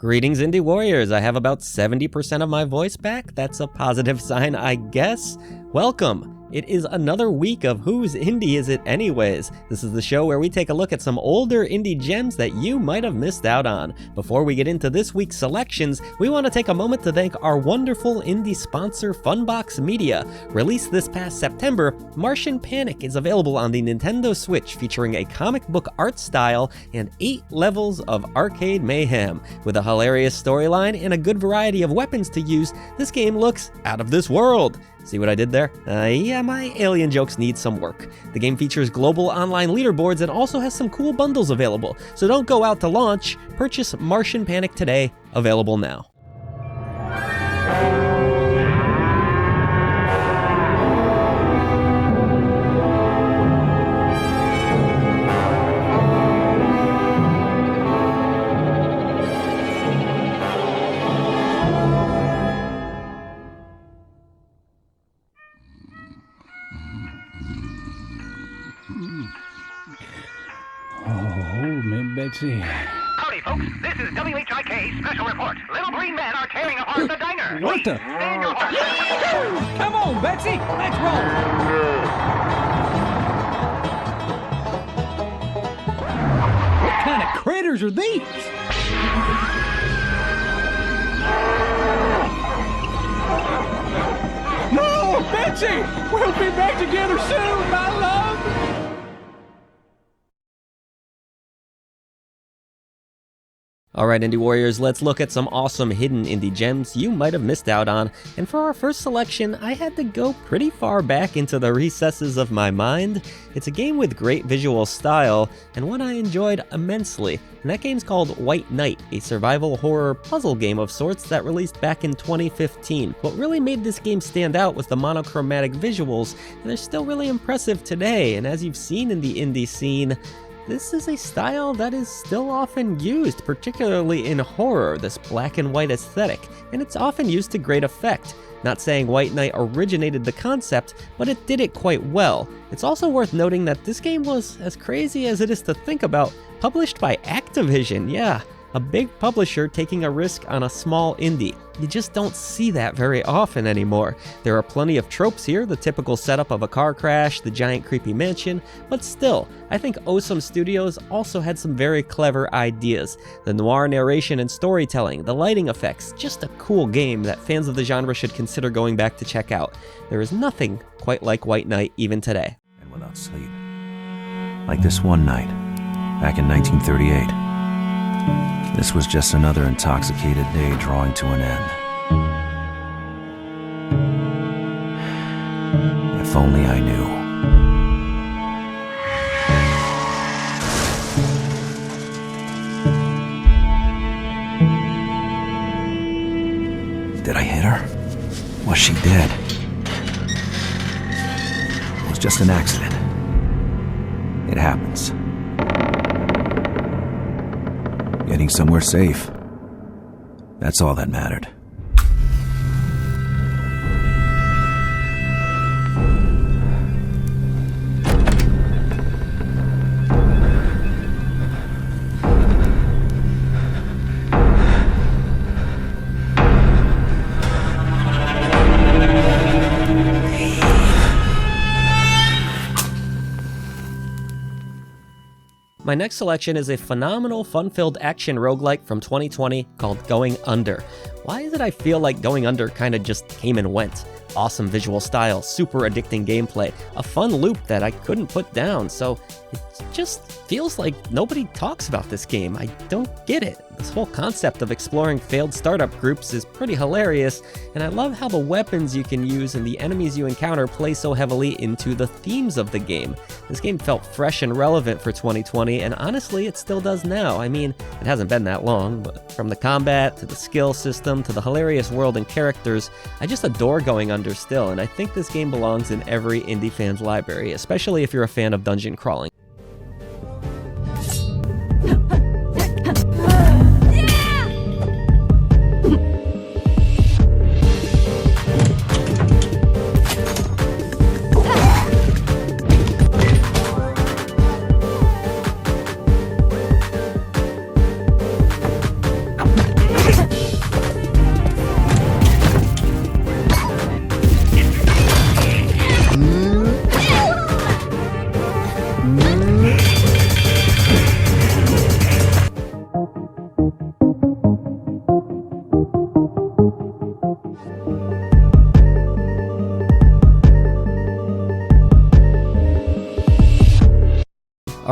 Greetings, Indie Warriors. I have about 70% of my voice back. That's a positive sign, I guess. Welcome. It is another week of Whose Indie Is It Anyways? This is the show where we take a look at some older indie gems that you might have missed out on. Before we get into this week's selections, we want to take a moment to thank our wonderful indie sponsor Funbox Media. Released this past September, Martian Panic is available on the Nintendo Switch, featuring a comic book art style and 8 levels of arcade mayhem. With a hilarious storyline and a good variety of weapons to use, this game looks out of this world. See what I did there? Yeah, my alien jokes need some work. The game features global online leaderboards and also has some cool bundles available. So don't go out to launch. Purchase Martian Panic today, available now. Betsy. Howdy, folks. This is 𝐦𝐸 Special Report. Little green men are tearing apart the diner. What the? Stay in your horses. Come on, Betsy. Let's roll. What kind of critters are these? No, Betsy! We'll be back together soon, my love. Alright, Indie Warriors, let's look at some awesome hidden indie gems you might have missed out on. And for our first selection, I had to go pretty far back into the recesses of my mind. It's a game with great visual style, and one I enjoyed immensely. And that game's called White Knight, a survival horror puzzle game of sorts that released back in 2015. What really made this game stand out was the monochromatic visuals, and they're still really impressive today. And as you've seen in the indie scene, this is a style that is still often used, particularly in horror, this black and white aesthetic, and it's often used to great effect. Not saying White Knight originated the concept, but it did it quite well. It's also worth noting that this game was, as crazy as it is to think about, published by Activision, yeah. A big publisher taking a risk on a small indie. You just don't see that very often anymore. There are plenty of tropes here, the typical setup of a car crash, the giant creepy mansion, but still, I think 𝐸𝐸 Studios also had some very clever ideas. The noir narration and storytelling, the lighting effects, just a cool game that fans of the genre should consider going back to check out. There is nothing quite like White Knight even today. And without sleep. Like this one night, back in 1938. This was just another intoxicated day drawing to an end. If only I knew. Did I hit her? Was she dead? It was just an accident. It happens. Getting somewhere safe. That's all that mattered. My next selection is a phenomenal, fun-filled action roguelike from 2020 called Going Under. Why is it I feel like Going Under kinda just came and went? Awesome visual style, super addicting gameplay, a fun loop that I couldn't put down, so it just feels like nobody talks about this game. I don't get it. This whole concept of exploring failed startup groups is pretty hilarious, and I love how the weapons you can use and the enemies you encounter play so heavily into the themes of the game. This game felt fresh and relevant for 2020, and honestly, it still does now. I mean, it hasn't been that long, but from the combat, to the skill system, to the hilarious world and characters, I just adore Going Under still, and I think this game belongs in every indie fan's library, especially if you're a fan of dungeon crawling.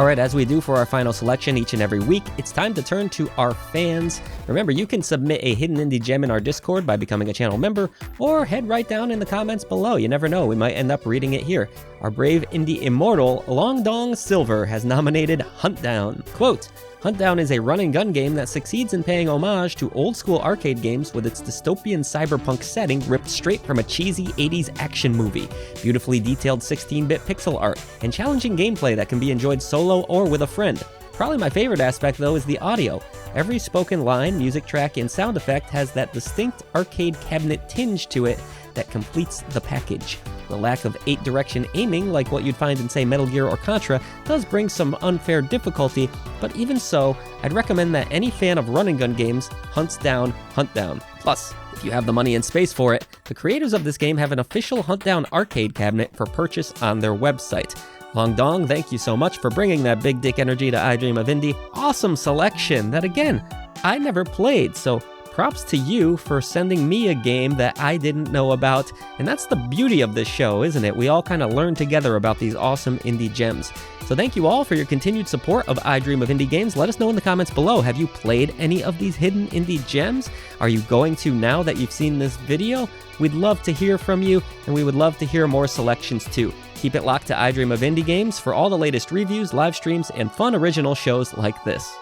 Alright, as we do for our final selection each and every week, it's time to turn to our fans. Remember, you can submit a hidden indie gem in our Discord by becoming a channel member, or head right down in the comments below. You never know, we might end up reading it here. Our brave indie immortal, Long Dong Silver, has nominated HUNTDOWN. Quote, HUNTDOWN is a run-and-gun game that succeeds in paying homage to old-school arcade games with its dystopian cyberpunk setting ripped straight from a cheesy 80s action movie, beautifully detailed 16-bit pixel art, and challenging gameplay that can be enjoyed solo or with a friend. Probably my favorite aspect, though, is the audio. Every spoken line, music track, and sound effect has that distinct arcade cabinet tinge to it that completes the package. The lack of 8-direction aiming, like what you'd find in, say, Metal Gear or Contra, does bring some unfair difficulty, but even so, I'd recommend that any fan of run-and-gun games hunts down HUNTDOWN. Plus, if you have the money and space for it, the creators of this game have an official HUNTDOWN arcade cabinet for purchase on their website. Long Dong, thank you so much for bringing that big dick energy to I Dream of Indie. Awesome selection that, again, I never played, so props to you for sending me a game that I didn't know about. And that's the beauty of this show, isn't it? We all kind of learn together about these awesome indie gems. So thank you all for your continued support of I Dream of Indie Games. Let us know in the comments below. Have you played any of these hidden indie gems? Are you going to now that you've seen this video? We'd love to hear from you, and we would love to hear more selections too. Keep it locked to I Dream of Indie Games for all the latest reviews, live streams, and fun original shows like this.